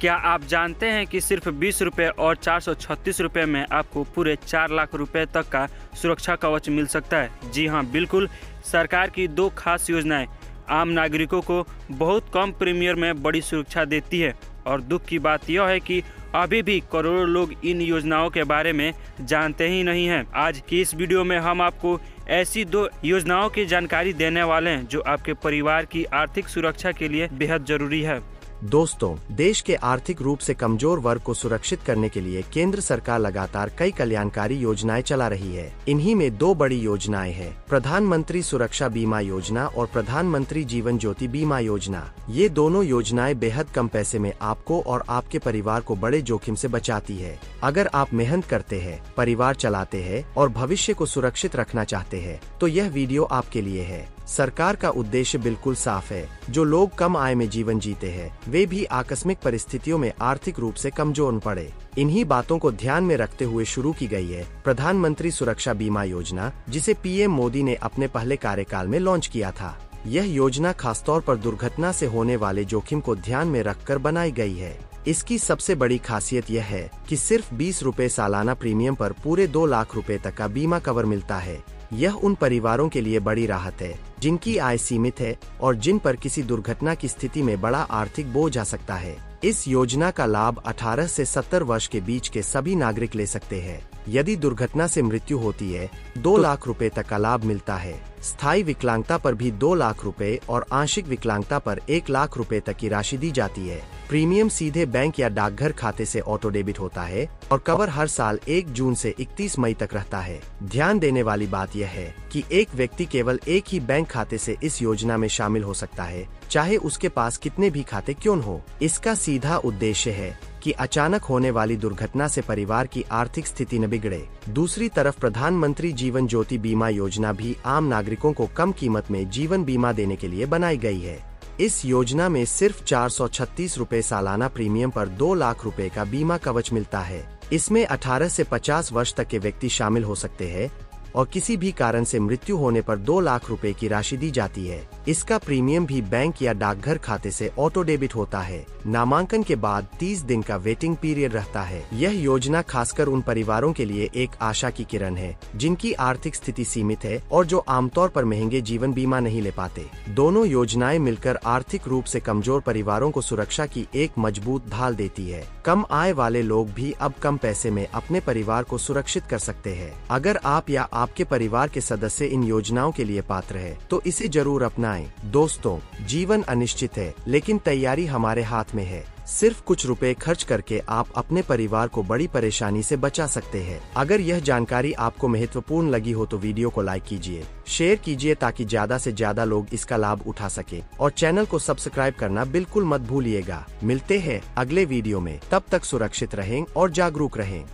क्या आप जानते हैं कि सिर्फ 20 रुपये और 436 रुपये में आपको पूरे 4 लाख रुपए तक का सुरक्षा कवच मिल सकता है। जी हाँ, बिल्कुल। सरकार की दो खास योजनाएं आम नागरिकों को बहुत कम प्रीमियम में बड़ी सुरक्षा देती है और दुख की बात यह है कि अभी भी करोड़ों लोग इन योजनाओं के बारे में जानते ही नहीं हैं। आज की इस वीडियो में हम आपको ऐसी दो योजनाओं की जानकारी देने वाले हैं जो आपके परिवार की आर्थिक सुरक्षा के लिए बेहद जरूरी है। दोस्तों, देश के आर्थिक रूप से कमजोर वर्ग को सुरक्षित करने के लिए केंद्र सरकार लगातार कई कल्याणकारी योजनाएं चला रही है। इन्हीं में दो बड़ी योजनाएं हैं, प्रधानमंत्री सुरक्षा बीमा योजना और प्रधानमंत्री जीवन ज्योति बीमा योजना। ये दोनों योजनाएं बेहद कम पैसे में आपको और आपके परिवार को बड़े जोखिम से बचाती है। अगर आप मेहनत करते हैं, परिवार चलाते हैं और भविष्य को सुरक्षित रखना चाहते हैं, तो यह वीडियो आपके लिए है। सरकार का उद्देश्य बिल्कुल साफ है। जो लोग कम आय में जीवन जीते हैं, वे भी आकस्मिक परिस्थितियों में आर्थिक रूप से कमजोर न पड़े। इन्हीं बातों को ध्यान में रखते हुए शुरू की गई है प्रधानमंत्री सुरक्षा बीमा योजना, जिसे पीएम मोदी ने अपने पहले कार्यकाल में लॉन्च किया था। यह योजना खासतौर पर दुर्घटना से होने वाले जोखिम को ध्यान में रखकर बनाई गई है। इसकी सबसे बड़ी खासियत यह है कि सिर्फ 20 रुपए सालाना प्रीमियम पर पूरे 2 लाख रुपए तक का बीमा कवर मिलता है। यह उन परिवारों के लिए बड़ी राहत है जिनकी आय सीमित है और जिन पर किसी दुर्घटना की स्थिति में बड़ा आर्थिक बोझ आ सकता है। इस योजना का लाभ 18 से 70 वर्ष के बीच के सभी नागरिक ले सकते हैं। यदि दुर्घटना से मृत्यु होती है, 2 लाख रुपए तक का लाभ मिलता है। स्थायी विकलांगता पर भी 2 लाख रुपए और आंशिक विकलांगता पर 1 लाख रुपए तक की राशि दी जाती है। प्रीमियम सीधे बैंक या डाकघर खाते से ऑटो डेबिट होता है और कवर हर साल 1 जून से 31 मई तक रहता है। ध्यान देने वाली बात यह है कि एक व्यक्ति केवल एक ही बैंक खाते से इस योजना में शामिल हो सकता है, चाहे उसके पास कितने भी खाते क्यों न हो। इसका सीधा उद्देश्य है कि अचानक होने वाली दुर्घटना से परिवार की आर्थिक स्थिति न बिगड़े। दूसरी तरफ प्रधानमंत्री जीवन ज्योति बीमा योजना भी आम नागरिकों को कम कीमत में जीवन बीमा देने के लिए बनाई गई है। इस योजना में सिर्फ 436 रुपए सालाना प्रीमियम पर 2 लाख रुपए का बीमा कवच मिलता है। इसमें 18 से 50 वर्ष तक के व्यक्ति शामिल हो सकते हैं और किसी भी कारण से मृत्यु होने पर 2 लाख रुपए की राशि दी जाती है। इसका प्रीमियम भी बैंक या डाकघर खाते से ऑटो डेबिट होता है। नामांकन के बाद 30 दिन का वेटिंग पीरियड रहता है। यह योजना खासकर उन परिवारों के लिए एक आशा की किरण है जिनकी आर्थिक स्थिति सीमित है और जो आमतौर पर महंगे जीवन बीमा नहीं ले पाते। दोनों योजनाएं मिलकर आर्थिक रूप से कमजोर परिवारों को सुरक्षा की एक मजबूत ढाल देती है। कम आय वाले लोग भी अब कम पैसे में अपने परिवार को सुरक्षित कर सकते हैं। अगर आप या आपके परिवार के सदस्य इन योजनाओं के लिए पात्र है, तो इसे जरूर अपनाएं। दोस्तों, जीवन अनिश्चित है, लेकिन तैयारी हमारे हाथ में है। सिर्फ कुछ रुपए खर्च करके आप अपने परिवार को बड़ी परेशानी से बचा सकते हैं। अगर यह जानकारी आपको महत्वपूर्ण लगी हो तो वीडियो को लाइक कीजिए, शेयर कीजिए ताकि ज्यादा से ज्यादा लोग इसका लाभ उठा सके और चैनल को सब्सक्राइब करना बिल्कुल मत भूलिएगा। मिलते हैं अगले वीडियो में, तब तक सुरक्षित रहें और जागरूक रहें।